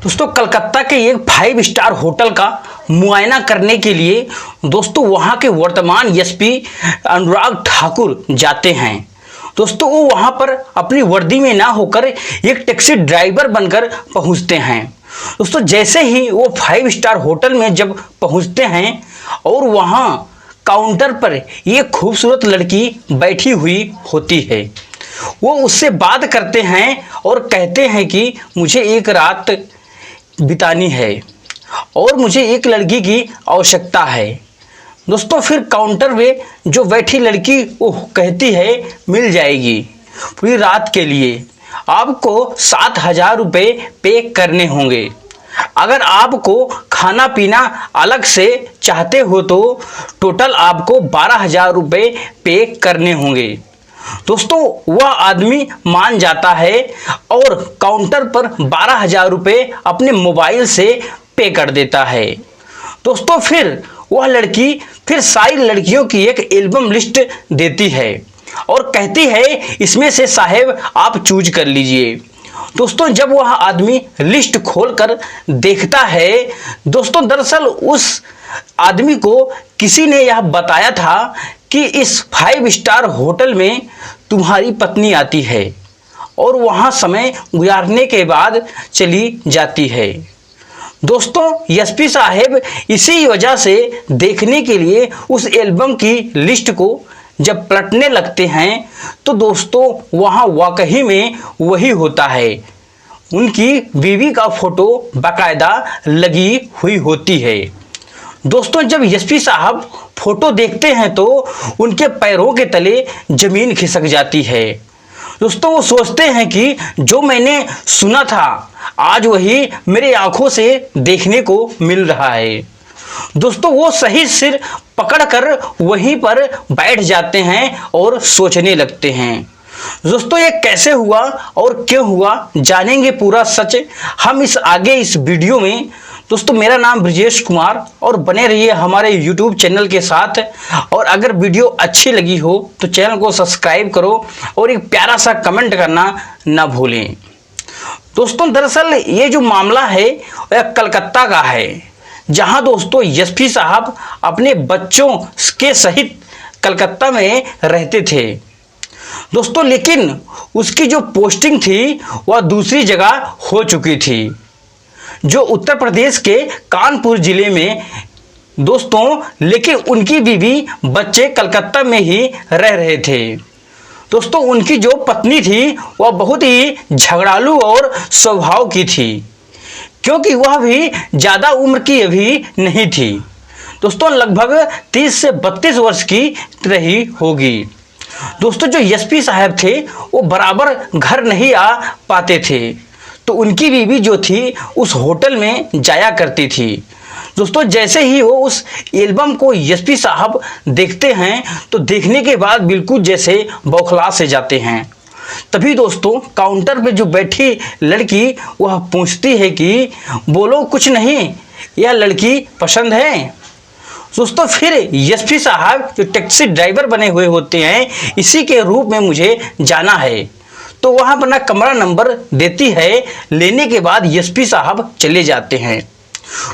दोस्तों कलकत्ता के एक 5 स्टार होटल का मुआयना करने के लिए दोस्तों वहां के वर्तमान एसपी अनुराग ठाकुर जाते हैं। दोस्तों वो वहां पर अपनी वर्दी में ना होकर एक टैक्सी ड्राइवर बनकर पहुंचते हैं। दोस्तों जैसे ही वो 5 स्टार होटल में जब पहुंचते हैं और वहां काउंटर पर एक खूबसूरत लड़की बैठी हुई होती है, वो उससे बात करते हैं और कहते हैं कि मुझे एक रात बितानी है और मुझे एक लड़की की आवश्यकता है। दोस्तों फिर काउंटर में जो बैठी लड़की वो कहती है मिल जाएगी, पूरी रात के लिए आपको 7,000 रुपये पे करने होंगे। अगर आपको खाना पीना अलग से चाहते हो तो टोटल आपको 12,000 रुपये पे करने होंगे। दोस्तों वह आदमी मान जाता है और काउंटर पर 12,000 रुपये अपने मोबाइल से पे कर देता है। दोस्तों फिर वह लड़की फिर सारी लड़कियों की एक एल्बम लिस्ट देती है और कहती है इसमें से साहेब आप चूज कर लीजिए। दोस्तों जब वह आदमी लिस्ट खोलकर देखता है, दोस्तों दरअसल उस आदमी को किसी ने यह बताया था कि इस 5 स्टार होटल में तुम्हारी पत्नी आती है और वहां समय गुजारने के बाद चली जाती है। दोस्तों एसपी साहेब इसी वजह से देखने के लिए उस एल्बम की लिस्ट को जब पलटने लगते हैं तो दोस्तों वहां वाकई में वही होता है, उनकी बीवी का फोटो बाकायदा लगी हुई होती है। दोस्तों जब एसपी साहब फोटो देखते हैं तो उनके पैरों के तले जमीन खिसक जाती है। दोस्तों वो सोचते हैं कि जो मैंने सुना था आज वही मेरे आंखों से देखने को मिल रहा है। दोस्तों वो सही सिर पकड़कर वहीं पर बैठ जाते हैं और सोचने लगते हैं। दोस्तों ये कैसे हुआ और क्यों हुआ जानेंगे पूरा सच हम इस वीडियो में। दोस्तों मेरा नाम ब्रजेश कुमार और बने रहिए हमारे YouTube चैनल के साथ। और अगर वीडियो अच्छी लगी हो तो चैनल को सब्सक्राइब करो और एक प्यारा सा कमेंट करना ना भूलें। दोस्तों दरअसल ये जो मामला है वह कलकत्ता का है, जहां दोस्तों एसपी साहब अपने बच्चों के सहित कलकत्ता में रहते थे। दोस्तों लेकिन उसकी जो पोस्टिंग थी वह दूसरी जगह हो चुकी थी, जो उत्तर प्रदेश के कानपुर जिले में। दोस्तों लेकिन उनकी बीवी बच्चे कलकत्ता में ही रह रहे थे। दोस्तों उनकी जो पत्नी थी वह बहुत ही झगड़ालू और स्वभाव की थी, क्योंकि वह भी ज़्यादा उम्र की अभी नहीं थी। दोस्तों लगभग 30 से 32 वर्ष की रही होगी। दोस्तों जो एसपी साहब थे वो बराबर घर नहीं आ पाते थे, तो उनकी बीवी जो थी उस होटल में जाया करती थी। दोस्तों जैसे ही वो उस एल्बम को एसपी साहब देखते हैं तो देखने के बाद बिल्कुल जैसे बौखला से जाते हैं। तभी दोस्तों काउंटर पे जो बैठी लड़की वह पूछती है कि बोलो कुछ नहीं, यह लड़की पसंद है। दोस्तों फिर एसपी साहब जो टैक्सी ड्राइवर बने हुए होते हैं, इसी के रूप में मुझे जाना है, तो वहां अपना कमरा नंबर देती है। लेने के बाद एसपी साहब चले जाते हैं।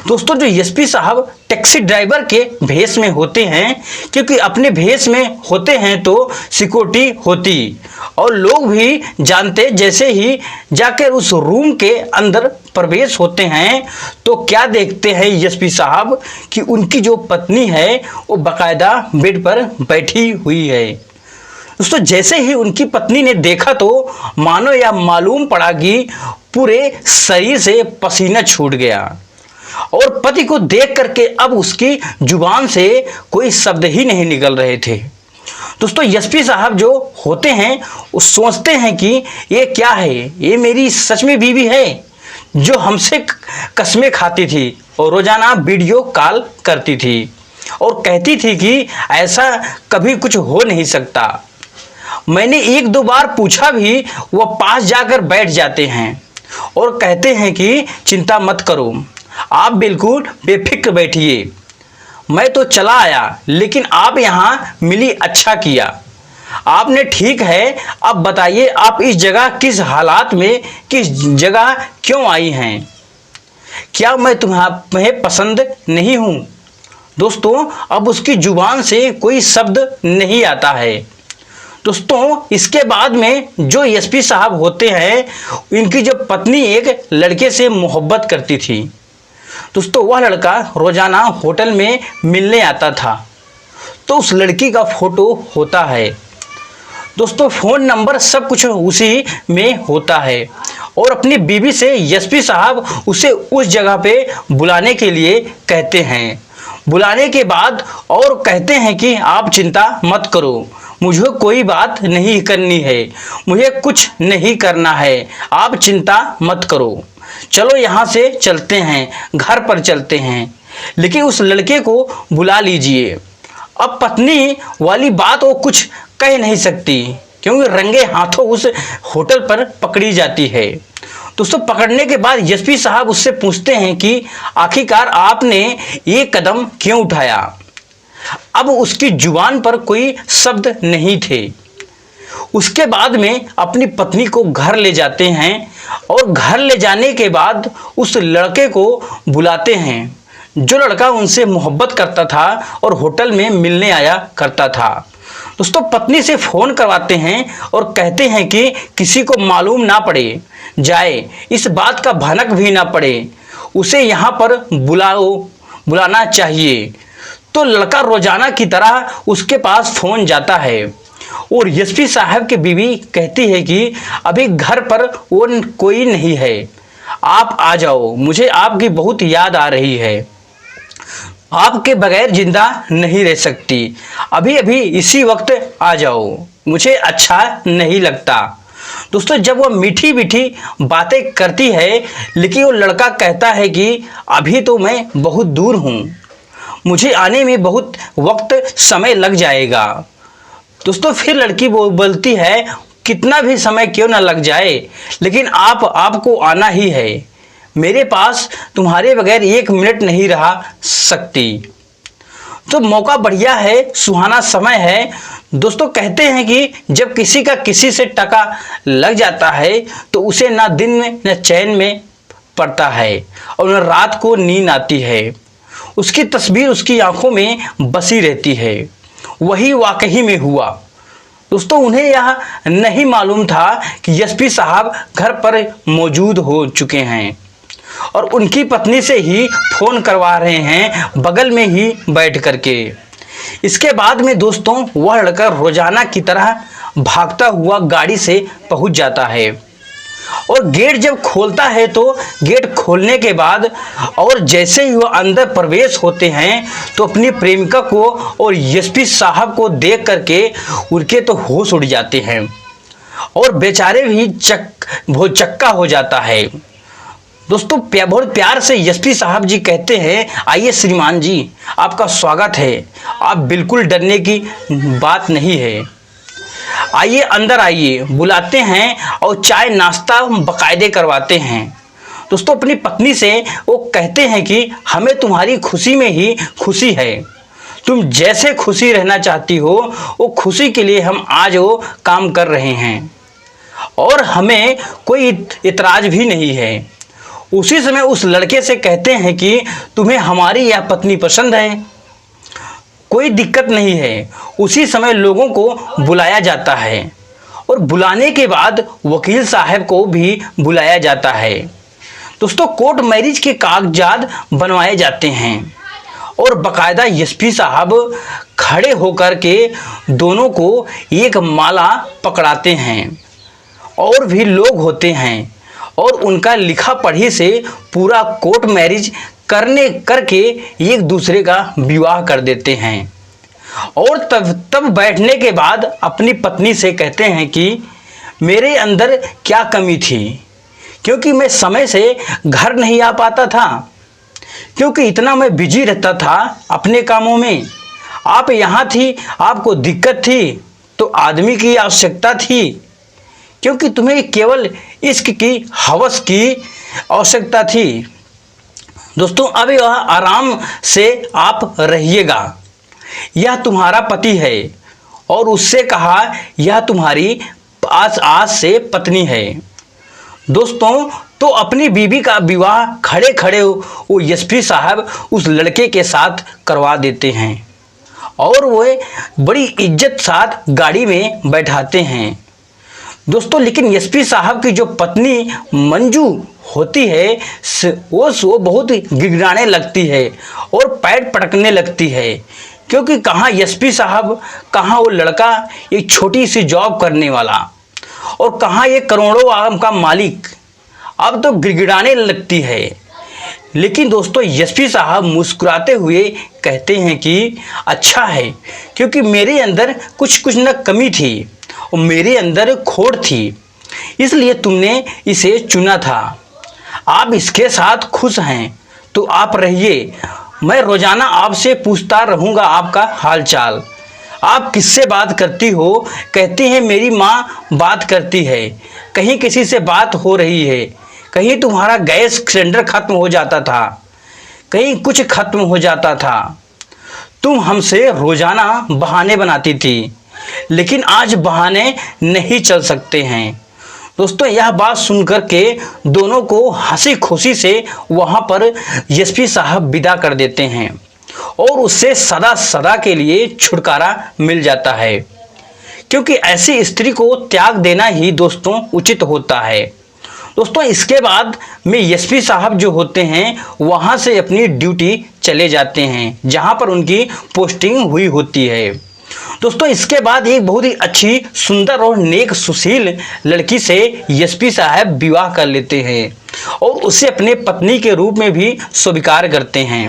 दोस्तों जो एसपी साहब टैक्सी ड्राइवर के भेष में होते हैं, क्योंकि अपने भेष में होते हैं तो सिक्योरिटी होती और लोग भी जानते। जैसे ही जाकर उस रूम के अंदर प्रवेश होते हैं तो क्या देखते हैं एसपी साहब कि उनकी जो पत्नी है वो बाकायदा बेड पर बैठी हुई है। दोस्तों जैसे ही उनकी पत्नी ने देखा तो मानो या मालूम पड़ा कि पूरे शरीर से पसीना छूट गया और पति को देख करके अब उसकी जुबान से कोई शब्द ही नहीं निकल रहे थे। दोस्तों एसपी साहब जो होते हैं वो सोचते हैं कि ये क्या है, ये मेरी सच में बीवी है जो हमसे कसमें खाती थी और रोजाना वीडियो कॉल करती थी और कहती थी कि ऐसा कभी कुछ हो नहीं सकता। मैंने 1-2 बार पूछा भी, वह पास जाकर बैठ जाते हैं और कहते हैं कि चिंता मत करो, आप बिल्कुल बेफिक्र बैठिए, मैं तो चला आया लेकिन आप यहाँ मिली, अच्छा किया आपने, ठीक है। अब बताइए आप इस जगह किस हालात में, किस जगह क्यों आई हैं। क्या मैं तुम्हें पसंद नहीं हूँ। दोस्तों अब उसकी जुबान से कोई शब्द नहीं आता है। दोस्तों इसके बाद में जो एसपी साहब होते हैं, इनकी जो पत्नी एक लड़के से मोहब्बत करती थी। दोस्तों वह लड़का रोजाना होटल में मिलने आता था, तो उस लड़की का फोटो होता है। दोस्तों फ़ोन नंबर सब कुछ उसी में होता है और अपनी बीवी से एसपी साहब उसे उस जगह पे बुलाने के लिए कहते हैं। बुलाने के बाद और कहते हैं कि आप चिंता मत करो, मुझे कोई बात नहीं करनी है, मुझे कुछ नहीं करना है, आप चिंता मत करो, चलो यहाँ से चलते हैं, घर पर चलते हैं, लेकिन उस लड़के को बुला लीजिए। अब पत्नी वाली बात वो कुछ कह नहीं सकती, क्योंकि रंगे हाथों उस होटल पर पकड़ी जाती है। दोस्तों पकड़ने के बाद एसपी साहब उससे पूछते हैं कि आखिरकार आपने ये कदम क्यों उठाया। अब उसकी जुबान पर कोई शब्द नहीं थे। उसके बाद में अपनी पत्नी को घर ले जाते हैं और घर ले जाने के बाद उस लड़के को बुलाते हैं, जो लड़का उनसे मोहब्बत करता था और होटल में मिलने आया करता था। दोस्तों पत्नी से फ़ोन करवाते हैं और कहते हैं कि किसी को मालूम ना पड़े जाए, इस बात का भनक भी ना पड़े, उसे यहाँ पर बुलाना चाहिए। तो लड़का रोजाना की तरह उसके पास फ़ोन जाता है और एसपी साहब की बीवी कहती है कि अभी घर पर वो कोई नहीं है, आप आ जाओ, मुझे आपकी बहुत याद आ रही है, आपके बगैर जिंदा नहीं रह सकती, अभी अभी इसी वक्त आ जाओ, मुझे अच्छा नहीं लगता। दोस्तों जब वह मीठी मीठी बातें करती है, लेकिन वो लड़का कहता है कि अभी तो मैं बहुत दूर हूँ, मुझे आने में बहुत वक्त समय लग जाएगा। दोस्तों फिर लड़की बोलती है कितना भी समय क्यों ना लग जाए, लेकिन आपको आना ही है, मेरे पास तुम्हारे बगैर 1 मिनट नहीं रह सकती। तो मौका बढ़िया है, सुहाना समय है। दोस्तों कहते हैं कि जब किसी का किसी से टका लग जाता है तो उसे ना दिन में न चैन में पड़ता है और न रात को नींद आती है, उसकी तस्वीर उसकी आंखों में बसी रहती है। वही वाकई में हुआ। दोस्तों उन्हें यह नहीं मालूम था कि एसपी साहब घर पर मौजूद हो चुके हैं और उनकी पत्नी से ही फ़ोन करवा रहे हैं, बगल में ही बैठ करके। इसके बाद में दोस्तों वह लड़का रोजाना की तरह भागता हुआ गाड़ी से पहुंच जाता है और गेट जब खोलता है तो गेट खोलने के बाद और जैसे ही वह अंदर प्रवेश होते हैं तो अपनी प्रेमिका को और एसपी साहब को देख करके उनके तो होश उड़ जाते हैं और बेचारे भी बहुत चक्का हो जाता है। दोस्तों बहुत प्यार से एसपी साहब जी कहते हैं, आइए श्रीमान जी, आपका स्वागत है, आप बिल्कुल डरने की बात नहीं है, आइए अंदर आइए, बुलाते हैं और चाय नाश्ता बाकायदे करवाते हैं। दोस्तों अपनी पत्नी से वो कहते हैं कि हमें तुम्हारी खुशी में ही खुशी है, तुम जैसे खुशी रहना चाहती हो वो खुशी के लिए हम आज वो काम कर रहे हैं और हमें कोई इतराज भी नहीं है। उसी समय उस लड़के से कहते हैं कि तुम्हें हमारी यह पत्नी पसंद है, कोई दिक्कत नहीं है। उसी समय लोगों को बुलाया जाता है और बुलाने के बाद वकील साहब को भी बुलाया जाता है। दोस्तों कोर्ट मैरिज के कागजात बनवाए जाते हैं और बाकायदा एसपी साहब खड़े होकर के दोनों को एक माला पकड़ाते हैं और भी लोग होते हैं और उनका लिखा पढ़ी से पूरा कोर्ट मैरिज करके एक दूसरे का विवाह कर देते हैं और तब बैठने के बाद अपनी पत्नी से कहते हैं कि मेरे अंदर क्या कमी थी, क्योंकि मैं समय से घर नहीं आ पाता था, क्योंकि इतना मैं बिजी रहता था अपने कामों में, आप यहाँ थी, आपको दिक्कत थी तो आदमी की आवश्यकता थी, क्योंकि तुम्हें केवल इश्क की हवस की आवश्यकता थी। दोस्तों अब यह आराम से आप रहिएगा, यह तुम्हारा पति है, और उससे कहा यह तुम्हारी आज से पत्नी है। दोस्तों तो अपनी बीवी का विवाह खड़े खड़े वो एसपी साहब उस लड़के के साथ करवा देते हैं और वो बड़ी इज्जत साथ गाड़ी में बैठाते हैं दोस्तों। लेकिन एसपी साहब की जो पत्नी मंजू होती है वो बहुत गिड़गिड़ाने लगती है और पैर पटकने लगती है, क्योंकि कहाँ एसपी साहब, कहाँ वो लड़का एक छोटी सी जॉब करने वाला और कहाँ ये करोड़ों आम का मालिक, अब तो गिड़गिड़ाने लगती है। लेकिन दोस्तों एसपी साहब मुस्कुराते हुए कहते हैं कि अच्छा है, क्योंकि मेरे अंदर कुछ न कमी थी और मेरे अंदर खोट थी, इसलिए तुमने इसे चुना था। आप इसके साथ खुश हैं तो आप रहिए, मैं रोज़ाना आपसे पूछता रहूँगा आपका हालचाल। आप किससे बात करती हो? कहती हैं मेरी माँ बात करती है, कहीं किसी से बात हो रही है, कहीं तुम्हारा गैस सिलेंडर खत्म हो जाता था, कहीं कुछ खत्म हो जाता था। तुम हमसे रोज़ाना बहाने बनाती थी, लेकिन आज बहाने नहीं चल सकते हैं। दोस्तों यह बात सुनकर के दोनों को हंसी खुशी से वहाँ पर एसपी साहब विदा कर देते हैं और उससे सदा सदा के लिए छुटकारा मिल जाता है, क्योंकि ऐसी स्त्री को त्याग देना ही दोस्तों उचित होता है। दोस्तों इसके बाद में एसपी साहब जो होते हैं वहाँ से अपनी ड्यूटी चले जाते हैं जहाँ पर उनकी पोस्टिंग हुई होती है। दोस्तों इसके बाद एक बहुत ही अच्छी, सुंदर और नेक सुशील लड़की से एसपी साहब विवाह कर लेते हैं और उसे अपने पत्नी के रूप में भी स्वीकार करते हैं।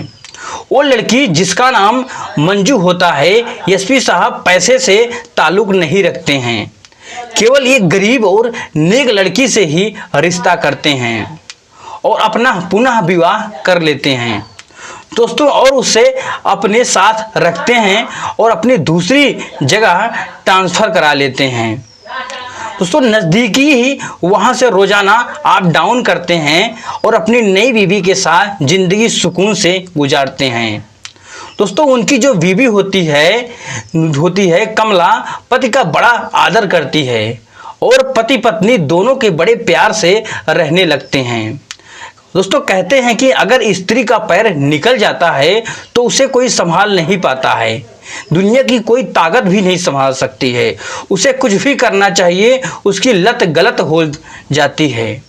वो लड़की जिसका नाम मंजू होता है, एसपी साहब पैसे से ताल्लुक नहीं रखते हैं, केवल एक गरीब और नेक लड़की से ही रिश्ता करते हैं और अपना पुनः विवाह कर लेते हैं दोस्तों, और उसे अपने साथ रखते हैं और अपनी दूसरी जगह ट्रांसफ़र करा लेते हैं दोस्तों। नज़दीकी ही वहाँ से रोज़ाना अप डाउन करते हैं और अपनी नई बीवी के साथ ज़िंदगी सुकून से गुजारते हैं दोस्तों। उनकी जो बीवी होती है कमला, पति का बड़ा आदर करती है और पति पत्नी दोनों के बड़े प्यार से रहने लगते हैं दोस्तों। कहते हैं कि अगर स्त्री का पैर निकल जाता है तो उसे कोई संभाल नहीं पाता है, दुनिया की कोई ताकत भी नहीं संभाल सकती है, उसे कुछ भी करना चाहिए उसकी लत गलत हो जाती है,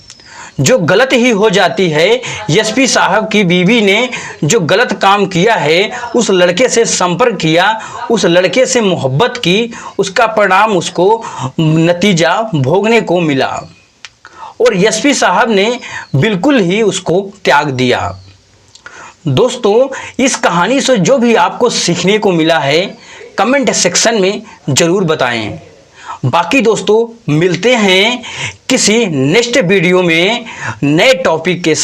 जो गलत ही हो जाती है। एसपी साहब की बीवी ने जो गलत काम किया है, उस लड़के से संपर्क किया, उस लड़के से मोहब्बत की, उसका परिणाम उसको नतीजा भोगने को मिला और एसपी साहब ने बिल्कुल ही उसको त्याग दिया। दोस्तों इस कहानी से जो भी आपको सीखने को मिला है कमेंट सेक्शन में ज़रूर बताएं। बाकी दोस्तों मिलते हैं किसी नेक्स्ट वीडियो में नए टॉपिक के साथ।